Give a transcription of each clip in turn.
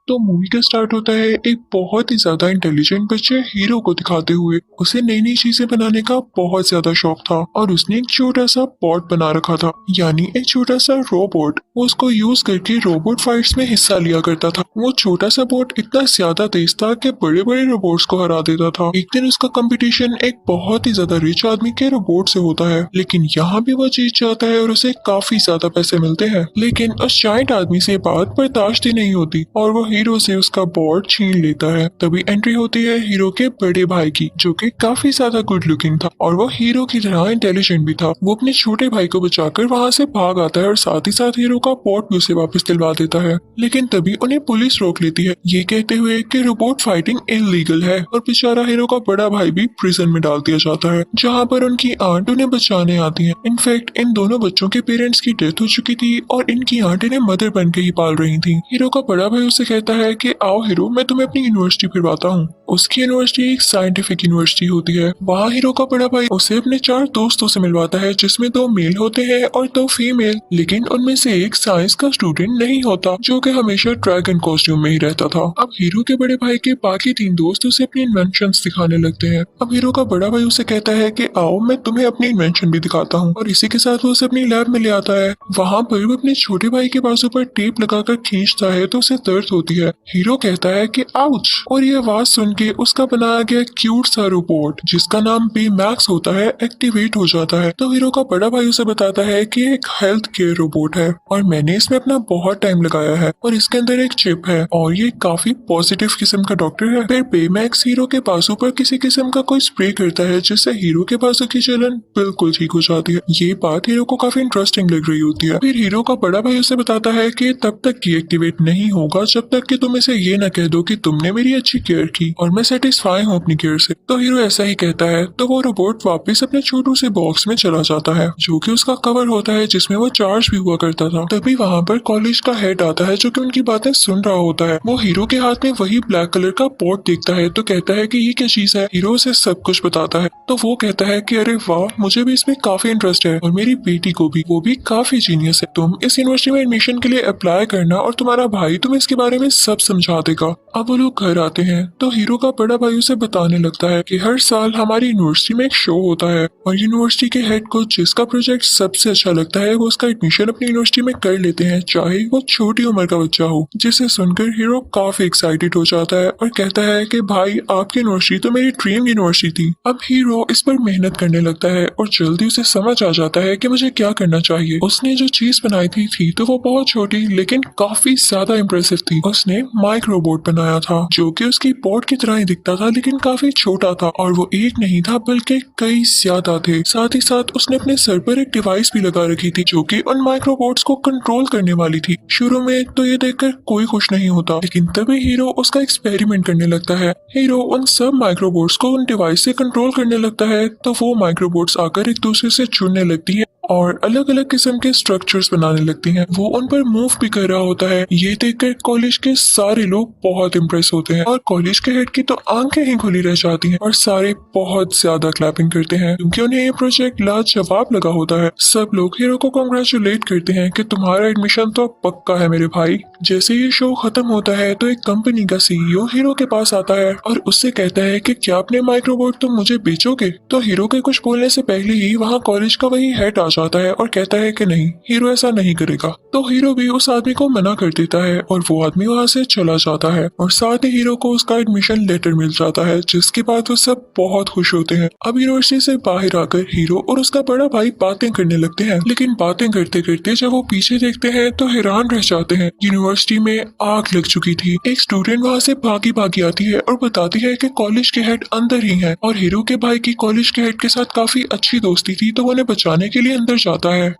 तो मूवी का स्टार्ट होता है एक बहुत ही ज्यादा इंटेलिजेंट बच्चे हीरो को दिखाते हुए। उसे नई नई चीजें बनाने का बहुत ज्यादा शौक था और उसने एक छोटा सा पॉट बना रखा था, यानी एक छोटा सा रोबोट। वो उसको यूज करके रोबोट फाइट्स में हिस्सा लिया करता था। वो छोटा सा बोट इतना ज्यादा तेज था कि बड़े बड़े रोबोट्स को हरा देता था। एक दिन उसका कंपटीशन एक बहुत ही ज्यादा रिच आदमी के रोबोट से होता है, लेकिन यहाँ भी वो जीत जाता है और उसे काफी ज्यादा पैसे मिलते हैं। लेकिन उस जायंट आदमी से बात बर्दाश्त ही नहीं होती और वो हीरो से उसका बोर्ड छीन लेता है। तभी एंट्री होती है हीरो के बड़े भाई की, जो कि काफी ज्यादा गुड लुकिंग था और वो हीरो की तरह इंटेलिजेंट भी था। वो अपने छोटे भाई को बचाकर वहाँ से भाग आता है और साथ ही साथ हीरो का बोर्ड भी उसे वापस दिलवा देता है। लेकिन तभी उन्हें पुलिस रोक लेती है, ये कहते हुए कि रोबोट फाइटिंग इलीगल है, और बेचारा हीरो का बड़ा भाई भी प्रिजन में डाल दिया जाता है, जहाँ पर उनकी आंट उन्हें बचाने आती है। इनफैक्ट इन दोनों बच्चों के पेरेंट्स की डेथ हो चुकी थी और इनकी आंट इन्हें मदर बन के ही पाल रही थी। हीरो का बड़ा भाई उसे कहता है कि आओ हीरो, मैं तुम्हें अपनी यूनिवर्सिटी फिरवाता हूँ। उसकी यूनिवर्सिटी एक साइंटिफिक यूनिवर्सिटी होती है। वहाँ हीरो का बड़ा भाई उसे अपने 4 दोस्तों से मिलवाता है, जिसमें 2 मेल होते हैं और 2 फीमेल। लेकिन उनमें से एक साइंस का स्टूडेंट नहीं होता, जो कि हमेशा ड्रैगन कॉस्ट्यूम में ही रहता था। अब हीरो के बड़े भाई के बाकी 3 दोस्त उसे अपनी इन्वेंशन दिखाने लगते हैं। अब हीरो का बड़ा भाई उसे कहता है कि आओ, मैं तुम्हें अपनी इन्वेंशन भी दिखाता हूँ, और इसी के साथ वो उसे अपनी लैब में ले आता है। वहाँ पर वो अपने छोटे भाई के बाजू पर टेप लगाकर खींचता है तो उसे दर्द होती है। हीरो कहता है कि आउच, और ये आवाज सुन के उसका बनाया गया क्यूट सा रोबोट, जिसका नाम बी मैक्स होता है, एक्टिवेट हो जाता है। तो हीरो का बड़ा भाई उसे बताता है कि एक हेल्थ केयर रोबोट है और मैंने इसमें अपना बहुत टाइम लगाया है, और इसके अंदर एक चिप है और ये काफी पॉजिटिव किस्म का डॉक्टर है। फिर बी मैक्स हीरो के बाजू पर किसी किस्म का कोई स्प्रे करता है, जिससे हीरो के बाजू की जलन बिल्कुल ठीक हो जाती है। ये बात हीरो को काफी इंटरेस्टिंग लग रही होती है। फिर हीरो का बड़ा भाई उसे बताता है कि तब तक ये एक्टिवेट नहीं होगा जब तक कि तुम इसे ये न कह दो कि तुमने मेरी अच्छी केयर की और मैं सेटिस्फाई हूँ अपनी केयर से। तो हीरो ऐसा ही कहता है, तो वो रोबोट वापस अपने छोटू से बॉक्स में चला जाता है, जो कि उसका कवर होता है, जिसमें वो चार्ज भी हुआ करता था। तभी वहाँ पर कॉलेज का हेड आता है, जो कि उनकी बातें सुन रहा होता है। वो हीरो के हाथ में वही ब्लैक कलर का पॉट देखता है तो कहता है कि ये क्या चीज है। हीरो उसे सब कुछ बताता है तो वो कहता है कि अरे वाह, मुझे भी इसमें काफी इंटरेस्ट है और मेरी बेटी को भी, वो भी काफी जीनियस है। तुम इस यूनिवर्सिटी में एडमिशन के लिए अप्लाई करना और तुम्हारा भाई तुम्हें इसके बारे में सब समझा देगा। अब वो लोग घर आते हैं तो हीरो का बड़ा भाई उसे बताने लगता है कि हर साल हमारी यूनिवर्सिटी में एक शो होता है और यूनिवर्सिटी के हेड को जिसका प्रोजेक्ट सबसे अच्छा लगता है वो उसका एडमिशन अपनी यूनिवर्सिटी में कर लेते हैं, चाहे वो छोटी उम्र का बच्चा हो। जिसे सुनकर हीरो काफी एक्साइटेड हो जाता है और कहता है कि भाई, आपकी यूनिवर्सिटी तो मेरी ड्रीम यूनिवर्सिटी थी। अब हीरो इस पर मेहनत करने लगता है और जल्दी उसे समझ आ जाता है कि मुझे क्या करना चाहिए। उसने जो चीज बनाई थी तो वो बहुत छोटी लेकिन काफी ज्यादा इम्प्रेसिव थी। उसने माइक रोबोट बनाया था, जो कि उसकी पॉट की तरह ही दिखता था लेकिन काफी छोटा था, और वो एक नहीं था बल्कि कई ज्यादा थे। साथ ही साथ उसने अपने सर पर एक डिवाइस भी लगा रखी थी, जो कि उन माइक्रोबोट्स को कंट्रोल करने वाली थी। शुरू में तो ये देखकर कोई खुश नहीं होता, लेकिन तभी हीरो उसका एक्सपेरिमेंट करने लगता है। हीरो उन सब माइक्रोबोट्स को उन डिवाइस से कंट्रोल करने लगता है तो वो माइक्रोबोट्स आकर एक दूसरे से जुड़ने लगती है और अलग अलग किस्म के स्ट्रक्चर्स बनाने लगती हैं। वो उन पर मूव भी कर रहा होता है। ये देखकर कॉलेज के सारे लोग बहुत इम्प्रेस होते हैं और कॉलेज के हेड की तो आंखें ही खुली रह जाती हैं और सारे बहुत ज्यादा क्लैपिंग करते हैं, क्योंकि उन्हें ये प्रोजेक्ट लाजवाब लगा होता है। सब लोग हीरो को कांग्रेचुलेट करते हैं कि तुम्हारा एडमिशन तो पक्का है मेरे भाई। जैसे ये शो खत्म होता है तो एक कंपनी का सीईओ हीरो के पास आता है और उससे कहता है कि क्या अपने माइक्रोबोट तुम मुझे बेचोगे। तो हीरो के कुछ बोलने से पहले ही वहाँ कॉलेज का वही हेड आ जाता है और कहता है कि नहीं, हीरो ऐसा नहीं करेगा। तो हीरो भी उस आदमी को मना कर देता है और वो आदमी वहाँ से चला जाता है और साथ ही हीरो को उसका एडमिशन लेटर मिल जाता है, जिसके बाद वो सब बहुत खुश होते हैं। अब यूनिवर्सिटी से बाहर आकर हीरो और उसका बड़ा भाई बातें करने लगते हैं, लेकिन बातें करते करते जब वो पीछे देखते हैं तो हैरान रह जाते हैं। यूनिवर्सिटी में आग लग चुकी थी। एक स्टूडेंट वहाँ से भागी भागी आती है और बताती है कि कॉलेज के हेड अंदर ही हैं, और हीरो के भाई की कॉलेज के हेड के साथ काफी अच्छी दोस्ती थी तो वो उन्हें बचाने के लिए अंदर जाता है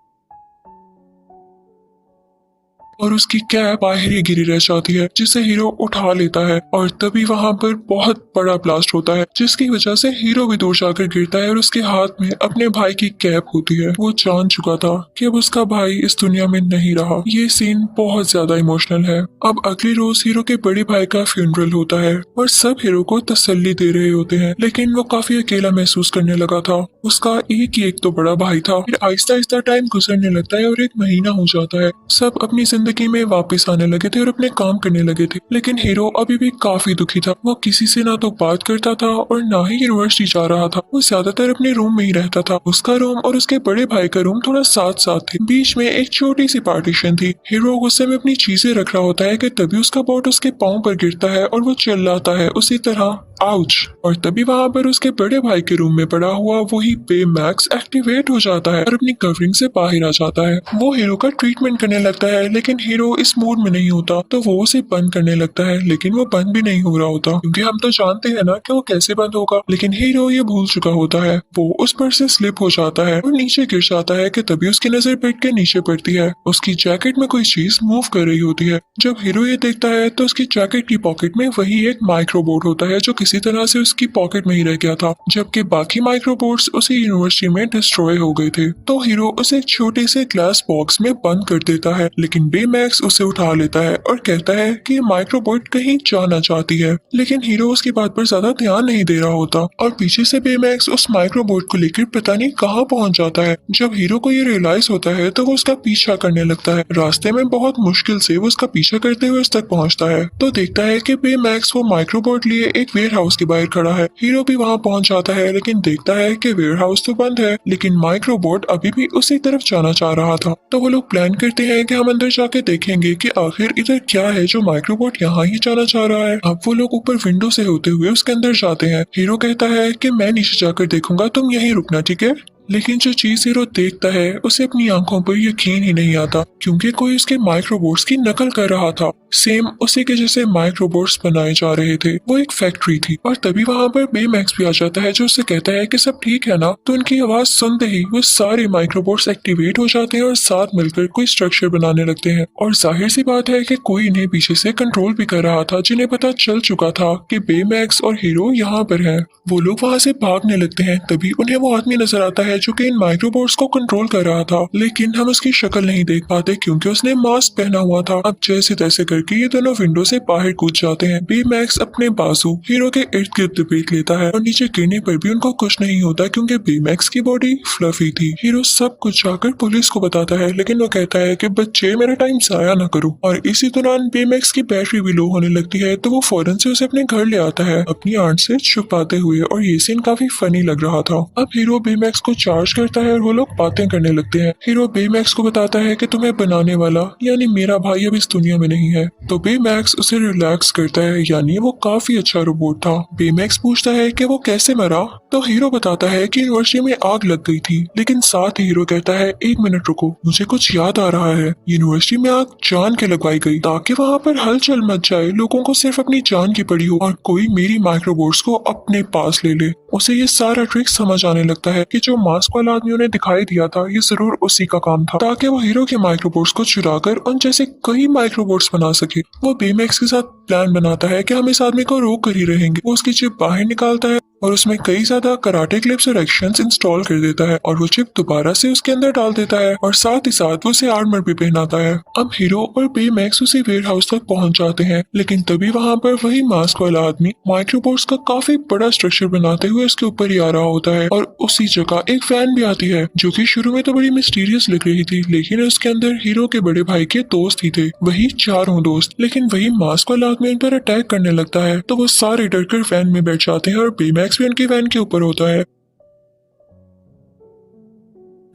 और उसकी कैप बाहर ही गिरी रह जाती है, जिसे हीरो उठा लेता है और तभी वहाँ पर बहुत बड़ा ब्लास्ट होता है, जिसकी वजह से हीरो भी दूर जाकर गिरता है और उसके हाथ में अपने भाई की कैप होती है। वो जान चुका था कि अब उसका भाई इस दुनिया में नहीं रहा। ये सीन बहुत ज्यादा इमोशनल है। अब अगले रोज हीरो के बड़े भाई का फ्यूनरल होता है और सब हीरो को तसल्ली दे रहे होते हैं, लेकिन वो काफी अकेला महसूस करने लगा था। उसका एक ही एक तो बड़ा भाई था। फिर आहिस्ता आहिस्ता टाइम गुजरने लगता है और 1 महीना हो जाता है। सब अपनी जिंदगी में वापस आने लगे थे और अपने काम करने लगे थे। लेकिन हीरो अभी भी काफी दुखी था। वो किसी से ना तो बात करता था और ना ही यूनिवर्सिटी जा रहा था। वो ज्यादातर अपने रूम में ही रहता था। उसका रूम और उसके बड़े भाई का रूम थोड़ा साथ साथ थे। बीच में एक छोटी सी पार्टीशन थी। हीरो गुस्से में अपनी चीजें रख रहा होता है कि तभी उसका बॉट उसके पाँव पर गिरता है और वो चिल्लाता है उसी तरह आउच। और तभी वहां पर उसके बड़े भाई के रूम में पड़ा हुआ वही बेमैक्स एक्टिवेट हो जाता है और अपनी कवरिंग से बाहर आ जाता है। वो हीरो का ट्रीटमेंट करने लगता है, लेकिन हीरो इस मूड में नहीं होता तो वो उसे बंद करने लगता है। लेकिन वो बंद भी नहीं हो रहा होता, क्योंकि हम तो जानते हैं ना कि वो कैसे बंद होगा। लेकिन हीरो ये भूल चुका होता है। वो उस पर से स्लिप हो जाता है और नीचे गिर जाता है कि तभी उसकी नजर बेड के नीचे पड़ती है। उसकी जैकेट में कोई चीज मूव कर रही होती है। जब हीरो ये देखता है तो उसकी जैकेट की पॉकेट में वही एक माइक्रोबोट होता है जो किसी तरह से उसकी पॉकेट में ही रह गया था, जबकि बाकी माइक्रोबोट्स उसी यूनिवर्सिटी में डिस्ट्रॉय हो गए थे। तो हीरो उसे एक छोटे से ग्लास बॉक्स में बंद कर देता है, लेकिन बेमैक्स उसे उठा लेता है और कहता है कि ये माइक्रोबोट कहीं जाना चाहती है। लेकिन हीरो उसकी बात पर ज्यादा ध्यान नहीं दे रहा होता और पीछे से बेमैक्स उस माइक्रोबोट को लेकर पता नहीं कहाँ पहुंच जाता है। जब हीरो को ये रियलाइज होता है तो वो उसका पीछा करने लगता है। रास्ते में बहुत मुश्किल से वो उसका पीछा करते हुए उस तक पहुंचता है तो देखता है कि बेमैक्स वो माइक्रोबोट लिए एक वेयर हाउस के बाहर खड़ा है। हीरो भी वहां पहुंच जाता है, लेकिन देखता है कि वेयर हाउस तो बंद है, लेकिन माइक्रोबोट अभी भी उसी तरफ जाना चाह रहा था। तो वो लोग प्लान करते हैं कि हम अंदर जाके देखेंगे कि आखिर इधर क्या है जो माइक्रोबोट यहाँ ही जाना चाह रहा है। अब वो लोग ऊपर विंडो से होते हुए उसके अंदर जाते हैं। हीरो कहता है कि मैं नीचे जाकर देखूंगा, तुम यहीं रुकना, ठीक है। लेकिन जो चीज हीरो देखता है उसे अपनी आंखों पर यकीन ही नहीं आता, क्योंकि कोई उसके माइक्रोबोट्स की नकल कर रहा था। सेम उसी के जैसे माइक्रोबोट्स बनाए जा रहे थे। वो एक फैक्ट्री थी और तभी वहां पर बेमैक्स भी आ जाता है जो उससे कहता है कि सब ठीक है ना। तो उनकी आवाज सुनते ही वो सारे माइक्रोबोट्स एक्टिवेट हो जाते हैं और साथ मिलकर कोई स्ट्रक्चर बनाने लगते हैं। और जाहिर सी बात है कि कोई इन्हें पीछे से कंट्रोल भी कर रहा था, जिन्हें पता चल चुका था कि बेमैक्स और हीरो यहाँ पर है। वो लोग वहां से भागने लगते हैं। तभी उन्हें वो आदमी नजर आता है जो कि इन माइक्रोबोट्स को कंट्रोल कर रहा था, लेकिन हम उसकी शक्ल नहीं देख पाते क्योंकि उसने मास्क पहना हुआ था। अब जैसे तैसे करके ये दोनों विंडो से बाहर कूद जाते हैं। बेमैक्स अपने बाजू हीरो के इर्द गिर्द लपेट लेता है और नीचे गिरने पर भी उनको कुछ नहीं होता, क्योंकि बेमैक्स की बॉडी फ्लफी थी। हीरो सब कुछ जाकर पुलिस को बताता है, लेकिन वो कहता है कि बच्चे मेरा टाइम जाया ना करो। और इसी दौरान बेमैक्स की बैटरी भी लो होने लगती है, तो वो फौरन से उसे अपने घर ले आता है अपनी आंट से छुपाते हुए। और ये सीन काफी फनी लग रहा था। अब हीरो बेमैक्स को चार्ज करता है और वो लोग बातें करने लगते हैं। हीरो बेमैक्स को बताता है कि तुम्हें बनाने वाला यानी मेरा भाई अब इस दुनिया में नहीं है। तो बेमैक्स उसे रिलैक्स करता है, यानी वो काफी अच्छा रोबोट था। बेमैक्स पूछता है कि वो कैसे मरा, तो हीरो बताता है कि यूनिवर्सिटी में आग लग गई थी। लेकिन साथ ही हीरो कहता है एक मिनट रुको, मुझे कुछ याद आ रहा है। यूनिवर्सिटी में आग जान के लगवाई गई ताकि वहाँ पर हलचल मच जाए, लोगों को सिर्फ अपनी जान की पड़ी हो और कोई मेरी माइक्रोबोट्स को अपने पास ले ले। उसे ये सारा ट्रिक समझ आने लगता है कि जो मास्क वाला आदमी उन्हें दिखाई दिया था ये जरूर उसी का काम था, ताकि वो हीरो के माइक्रोबोट्स को चुराकर उन जैसे कई माइक्रोबोट्स बना सके। वो बेमैक्स के साथ प्लान बनाता है कि हम इस आदमी को रोक कर ही रहेंगे। वो उसकी चिप बाहर निकालता है और उसमें कई ज्यादा कराटे क्लिप्स और एक्शंस इंस्टॉल कर देता है और वो चिप दोबारा से उसके अंदर डाल देता है और साथ ही साथ वो उसे आर्मर भी पहनाता है। अब हीरो और बेमैक्स उसी वेयर हाउस तक पहुंच जाते हैं, लेकिन तभी वहां पर वही मास्क वाला आदमी माइक्रोबोट्स का काफी बड़ा स्ट्रक्चर बनाते हुए उसके ऊपर ही आ रहा होता है। और उसी जगह एक फैन भी आती है जो कि शुरू में तो बड़ी मिस्टीरियस लग रही थी, लेकिन उसके अंदर हीरो के बड़े भाई के दोस्त ही थे, वही चारों दोस्त। लेकिन वही मास्क वाला आदमी उन पर अटैक करने लगता है तो वो सारे डरकर फैन में बैठ जाते हैं और बेमैक्स भी उनकी वैन के ऊपर होता है।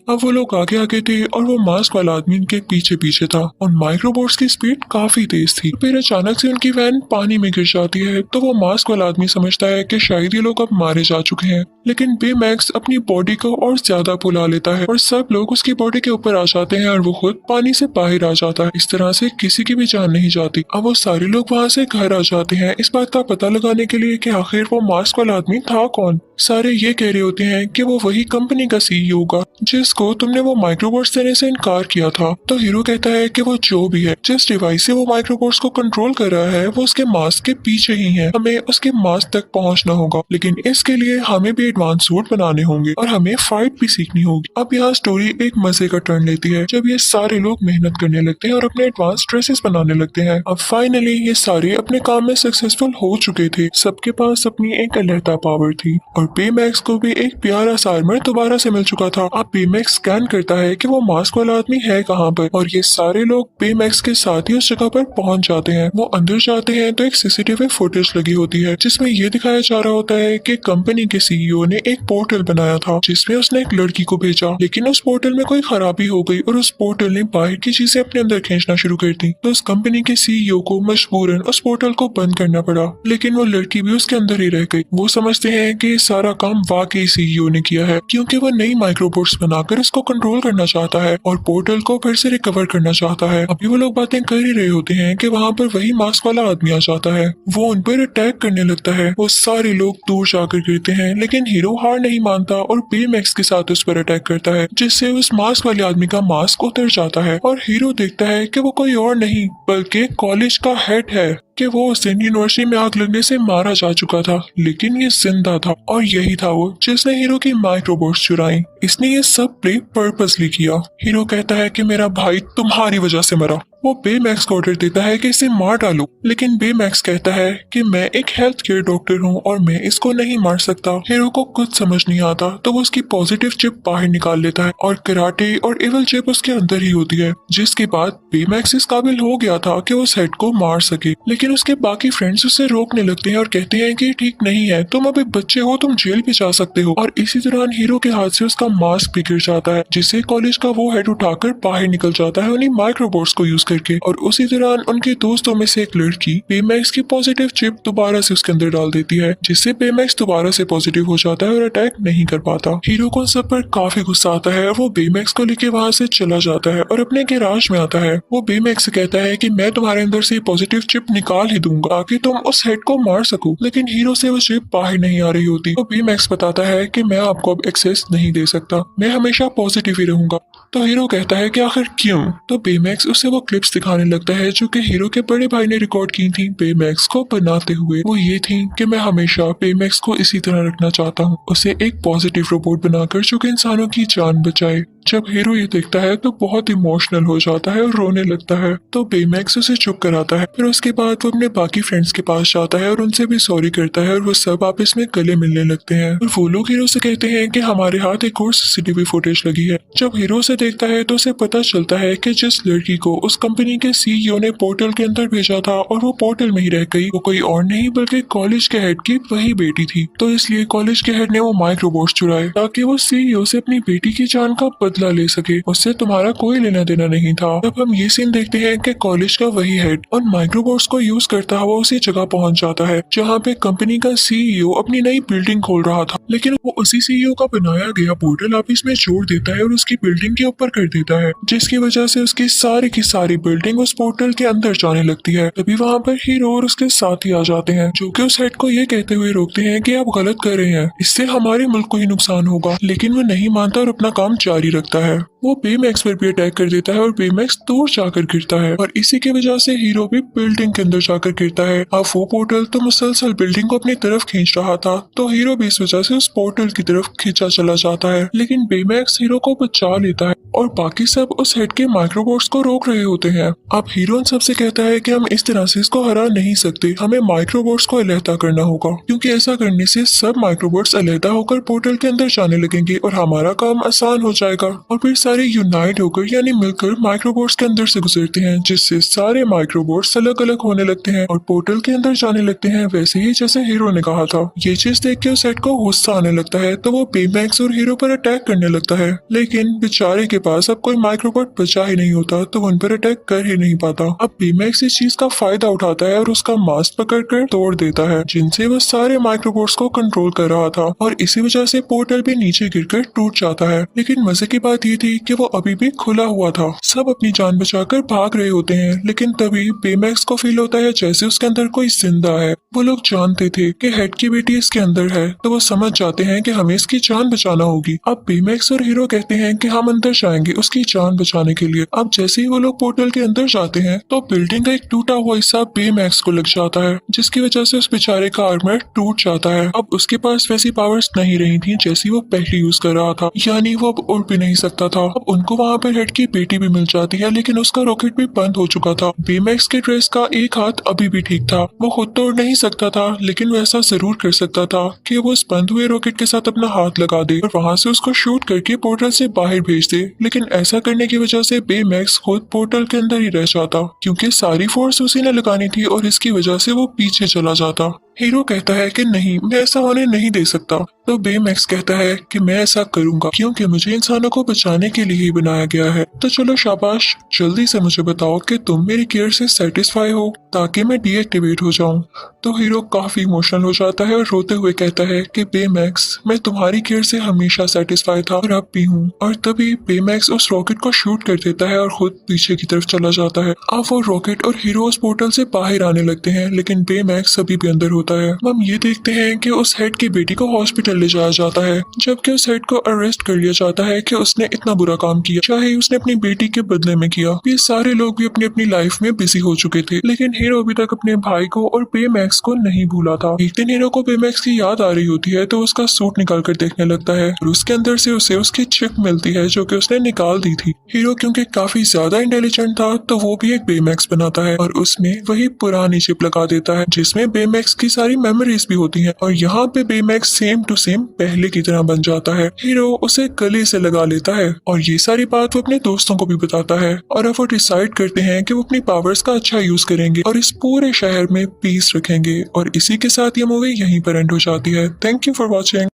अब वो लोग आगे आगे थे और वो मास्क वाला आदमी उनके पीछे पीछे था। उन माइक्रोबोट्स की स्पीड काफी तेज थी। फिर अचानक से उनकी वैन पानी में गिर जाती है तो वो मास्क वाला आदमी समझता है कि शायद ये लोग अब मारे जा चुके हैं। लेकिन बेमैक्स अपनी बॉडी को और ज्यादा फुला लेता है और सब लोग उसकी बॉडी के ऊपर आ जाते हैं और वो खुद पानी से बाहर आ जाता है। इस तरह से किसी की भी जान नहीं जाती। अब वो सारे लोग वहाँ से घर आ जाते हैं इस बात का पता लगाने के लिए कि आखिर वो मास्क वाला आदमी था कौन। सारे ये कह रहे होते हैं कि वो वही कंपनी का सीईओ होगा जिसको तुमने वो माइक्रोबोट्स देने से इनकार किया था। तो हीरो कहता है कि वो जो भी है, जिस डिवाइस से वो माइक्रोबोट्स को कंट्रोल कर रहा है वो उसके मास्क के पीछे ही है, हमें उसके मास्क तक पहुंचना होगा। लेकिन इसके लिए हमें भी एडवांस सूट बनाने होंगे और हमें फाइट भी सीखनी होगी। अब यहाँ स्टोरी एक मजे का टर्न लेती है जब ये सारे लोग मेहनत करने लगते हैं और अपने एडवांस ड्रेसेस बनाने लगते हैं। अब फाइनली ये सारे अपने काम में सक्सेसफुल हो चुके थे, सबके पास अपनी एक अलहदा पावर थी और बेमैक्स को भी एक प्यारा सा आर्मर दोबारा से मिल चुका था। अब बेमैक्स स्कैन करता है कि वो मास्क वाला आदमी है कहाँ पर और ये सारे लोग बेमैक्स के साथ ही उस जगह पर पहुंच जाते हैं। वो अंदर जाते हैं तो एक सीसीटीवी फुटेज लगी होती है जिसमें ये दिखाया जा रहा होता है कि कंपनी के सीईओ ने एक पोर्टल बनाया था जिसमें उसने एक लड़की को भेजा, लेकिन उस पोर्टल में कोई खराबी हो गई और उस पोर्टल ने बाहर की चीजें अपने अंदर खींचना शुरू कर दी। तो उस कंपनी के सीईओ को मजबूरन उस पोर्टल को बंद करना पड़ा, लेकिन वो लड़की भी उसके अंदर ही रह गई। वो समझते हैं कि सारा काम वाकई सीईओ ने किया है क्योंकि वो नई माइक्रोबोट्स बनाकर इसको कंट्रोल करना चाहता है और पोर्टल को फिर से रिकवर करना चाहता है। अभी वो लोग बातें कर ही रहे होते हैं कि वहाँ पर वही मास्क वाला आदमी आ जाता है। वो उन पर अटैक करने लगता है। वो सारे लोग दूर जाकर गिरते हैं, लेकिन हीरो हार नहीं मानता और बेमैक्स के साथ उस पर अटैक करता है जिससे उस मास्क वाले आदमी का मास्क उतर जाता है और हीरो देखता है कि वो कोई और नहीं बल्कि कॉलेज का हेड है कि वो उस दिन यूनिवर्सिटी में आग लगने से मारा जा चुका था, लेकिन ये जिंदा था और यही था वो जिसने हीरो की माइक्रोबोट्स चुराई। इसने ये सब प्ले पर्पसली किया। हीरो कहता है कि मेरा भाई तुम्हारी वजह से मरा। वो बेमैक्स को ऑर्डर देता है कि इसे मार डालो, लेकिन बेमैक्स कहता है कि मैं एक हेल्थ केयर डॉक्टर हूँ और मैं इसको नहीं मार सकता। हीरो को कुछ समझ नहीं आता तो वो उसकी पॉजिटिव चिप बाहर निकाल लेता है और कराटे और एविल चिप उसके अंदर ही होती है, जिसके बाद बेमैक्स इस काबिल हो गया था कि वो सेट को मार सके। लेकिन उसके बाकी फ्रेंड्स उसे रोकने लगते हैं और कहते हैं कि ठीक नहीं है, तुम अभी बच्चे हो, तुम जेल भी जा सकते हो। और इसी दौरान हीरो के हाथ से उसका मास्क भी गिर जाता है जिससे कॉलेज का वो हेड उठाकर बाहर निकल जाता है उन्हीं माइक्रोबोट्स को यूज करके। और उसी दौरान उनके दोस्तों में से एक लड़की बेमैक्स की पॉजिटिव चिप दोबारा से उसके अंदर डाल देती है जिससे बेमैक्स दोबारा से पॉजिटिव हो जाता है और अटैक नहीं कर पाता। हीरो को सब पर काफी गुस्सा आता है और वो बेमैक्स को लेके वहाँ से चला जाता है और अपने गैराज में आता है। वो बेमैक्स से कहता है कि मैं तुम्हारे अंदर से पॉजिटिव चिप निकाल ही दूंगा ताकि तुम उस हेड को मार सको, लेकिन हीरो से वो चिप बाहर नहीं आ रही होती। तो बेमैक्स बताता है कि मैं आपको अब एक्सेस नहीं दे सकता, मैं हमेशा पॉजिटिव ही रहूंगा। तो हीरो कहता है कि आखिर क्यों? तो बेमैक्स उसे वो क्लिप्स दिखाने लगता है जो कि हीरो के बड़े भाई ने रिकॉर्ड की थी बेमैक्स को बनाते हुए। वो ये थी कि मैं हमेशा बेमैक्स को इसी तरह रखना चाहता हूँ, उसे एक पॉजिटिव रोबोट बनाकर जो कि इंसानों की जान बचाए। जब हीरो ये देखता है तो बहुत इमोशनल हो जाता है और रोने लगता है। तो बेमैक्स उसे चुप कराता है। फिर उसके बाद वो अपने बाकी फ्रेंड्स के पास जाता है और उनसे भी सॉरी करता है और वो सब आपस में गले मिलने लगते हैं। और वो लोग हीरो से कहते हैं कि हमारे हाथ एक और सीसीटीवी फुटेज लगी है। जब हीरो उसे देखता है तो उसे पता चलता है कि जिस लड़की को उस कंपनी के सीईओ ने पोर्टल के अंदर भेजा था और वो पोर्टल में ही रह गई, वो कोई और नहीं बल्कि कॉलेज के हेड की वही बेटी थी। तो इसलिए कॉलेज के हेड ने वो माइक्रोबोट्स चुराए ताकि वो सीईओ से अपनी बेटी की जान का बदला ले सके। उससे तुम्हारा कोई लेना देना नहीं था। तब हम ये सीन देखते हैं कि कॉलेज का वही हेड उन माइक्रोबोट्स को यूज करता हुआ उसी जगह पहुंच जाता है जहाँ पे कंपनी का सीईओ अपनी नई बिल्डिंग खोल रहा था, लेकिन वो उसी सीईओ का बनाया गया पोर्टल ऑफिस में जोड़ देता है और उसकी बिल्डिंग के ऊपर कर देता है, जिसकी वजह से उसकी सारी की सारी बिल्डिंग उस पोर्टल के अंदर जाने लगती है। तभी वहाँ पर हीरो और उसके साथी आ जाते हैं जो कि उस हेड को ये कहते हुए रोकते हैं कि आप गलत कर रहे हैं, इससे हमारे मुल्क को ही नुकसान होगा। लेकिन वो नहीं मानता और अपना काम जारी रखता है। वो बेमैक्स पर भी अटैक कर देता है और बेमैक्स दूर जाकर गिरता है और इसी की वजह से हीरो भी बिल्डिंग के अंदर जाकर गिरता है। अब वो पोर्टल तो मुसलसल बिल्डिंग को अपनी तरफ खींच रहा था, तो हीरो भी इस वजह से उस पोर्टल की तरफ खींचा चला जाता है, लेकिन बेमैक्स हीरो को बचा लेता है और बाकी सब उस हेड के माइक्रोबोट्स को रोक रहे होते हैं। अब हीरो उन सबसे कहता है कि हम इस तरह से इसको हरा नहीं सकते, हमें माइक्रोबोट्स को अलहदा करना होगा, क्योंकि ऐसा करने से सब माइक्रोबोट्स अलहदा होकर पोर्टल के अंदर जाने लगेंगे और हमारा काम आसान हो जाएगा। और फिर सारे यूनाइट होकर यानी मिलकर माइक्रोबोट्स के अंदर से गुजरते हैं, जिससे सारे माइक्रोबोट्स अलग अलग होने लगते हैं और पोर्टल के अंदर जाने लगते हैं वैसे ही जैसे हीरो ने कहा था। ये चीज देख के उस हेड को गुस्सा आने लगता है, तो वो बेमैक्स और हीरो पर अटैक करने लगता है, लेकिन बेचारे के पास अब कोई माइक्रोबोट बचा ही नहीं होता, तो उन पर अटैक कर ही नहीं पाता। अब बेमैक्स इस चीज का फायदा उठाता है और उसका मास्क पकड़कर तोड़ देता है, जिनसे वो सारे माइक्रोबोट्स को कंट्रोल कर रहा था और इसी वजह से पोर्टल भी नीचे गिरकर टूट जाता है। लेकिन मजे की बात ये थी कि वो अभी भी खुला हुआ था। सब अपनी जान बचाकर भाग रहे होते हैं, लेकिन तभी बेमैक्स को फील होता है जैसे उसके अंदर कोई जिंदा है। वो लोग जानते थे कि हेड की बेटी इसके अंदर है, तो वो समझ जाते हैं कि हमें इसकी जान बचाना होगी। अब बेमैक्स और हीरो कहते हैं कि हम अंदर जाएंगे उसकी जान बचाने के लिए। अब जैसे ही वो लोग पोर्टल के अंदर जाते हैं तो बिल्डिंग का एक टूटा हुआ हिस्सा बेमैक्स को लग जाता है, जिसकी वजह से उस बेचारे का आर्मर टूट जाता है। अब उसके पास वैसी पावर्स नहीं रही थी जैसी वो पहले यूज कर रहा था, यानी वो अब उड़ भी नहीं सकता था। अब उनको वहाँ पर हेड की बेटी भी मिल जाती है, लेकिन उसका रॉकेट भी बंद हो चुका था। बेमैक्स के ड्रेस का एक हाथ अभी भी ठीक था, वो खुद तो उड़ नहीं सकता था, लेकिन वो ऐसा जरूर कर सकता था कि वो उस बंद हुए रॉकेट के साथ अपना हाथ लगा दे और वहां से उसको शूट करके पोर्टल से बाहर भेज दे। लेकिन ऐसा करने की वजह से बेमैक्स खुद पोर्टल के अंदर ही रह जाता, क्योंकि सारी फोर्स उसी ने लगानी थी और इसकी वजह से वो पीछे चला जाता। हीरो कहता है कि नहीं, मैं ऐसा होने नहीं दे सकता। तो बेमैक्स कहता है कि मैं ऐसा करूंगा क्योंकि मुझे इंसानों को बचाने के लिए ही बनाया गया है। तो चलो शाबाश, जल्दी से मुझे बताओ कि तुम मेरी केयर से सेटिस्फाई हो ताकि मैं डीएक्टिवेट हो जाऊं। तो हीरो काफी इमोशनल हो जाता है और रोते हुए कहता है कि बेमैक्स, मैं तुम्हारी केयर से हमेशा सेटिस्फाई था और अब भी हूँ। और तभी बेमैक्स उस रॉकेट को शूट कर देता है और खुद पीछे की तरफ चला जाता है। अब वो रॉकेट और हीरो उस पोर्टल से बाहर आने लगते हैं, लेकिन बेमैक्स अभी भी अंदर होता है। हम ये देखते हैं कि उस हेड की बेटी को हॉस्पिटल ले जाया जाता है, जबकि उस हेड को अरेस्ट कर लिया जाता है कि उसने इतना बुरा काम किया, चाहे उसने अपनी बेटी के बदले में किया। ये सारे लोग भी अपनी अपनी लाइफ में बिजी हो चुके थे, लेकिन हीरो अभी तक अपने भाई को और बेमैक्स को नहीं भूला था। एक दिन हीरो को बेमैक्स की याद आ रही होती है, तो उसका सूट निकाल कर देखने लगता है और उसके अंदर से उसे उसकी चिप मिलती है जो कि उसने निकाल दी थी। हीरो क्योंकि काफी ज्यादा इंटेलिजेंट था, तो वो भी एक बेमैक्स बनाता है और उसमें वही पुरानी चिप लगा देता है जिसमें बेमैक्स की सारी मेमोरीज भी होती हैं। और यहाँ पे बेमैक्स सेम टू सेम पहले की तरह बन जाता है। हीरो उसे गले से लगा लेता है और ये सारी बात वो अपने दोस्तों को भी बताता है और अब वो डिसाइड करते हैं कि वो अपनी पावर्स का अच्छा यूज करेंगे और इस पूरे शहर में पीस रखेंगे। और इसी के साथ ये मूवी यहीं पर एंड हो जाती है। Thank you for watching.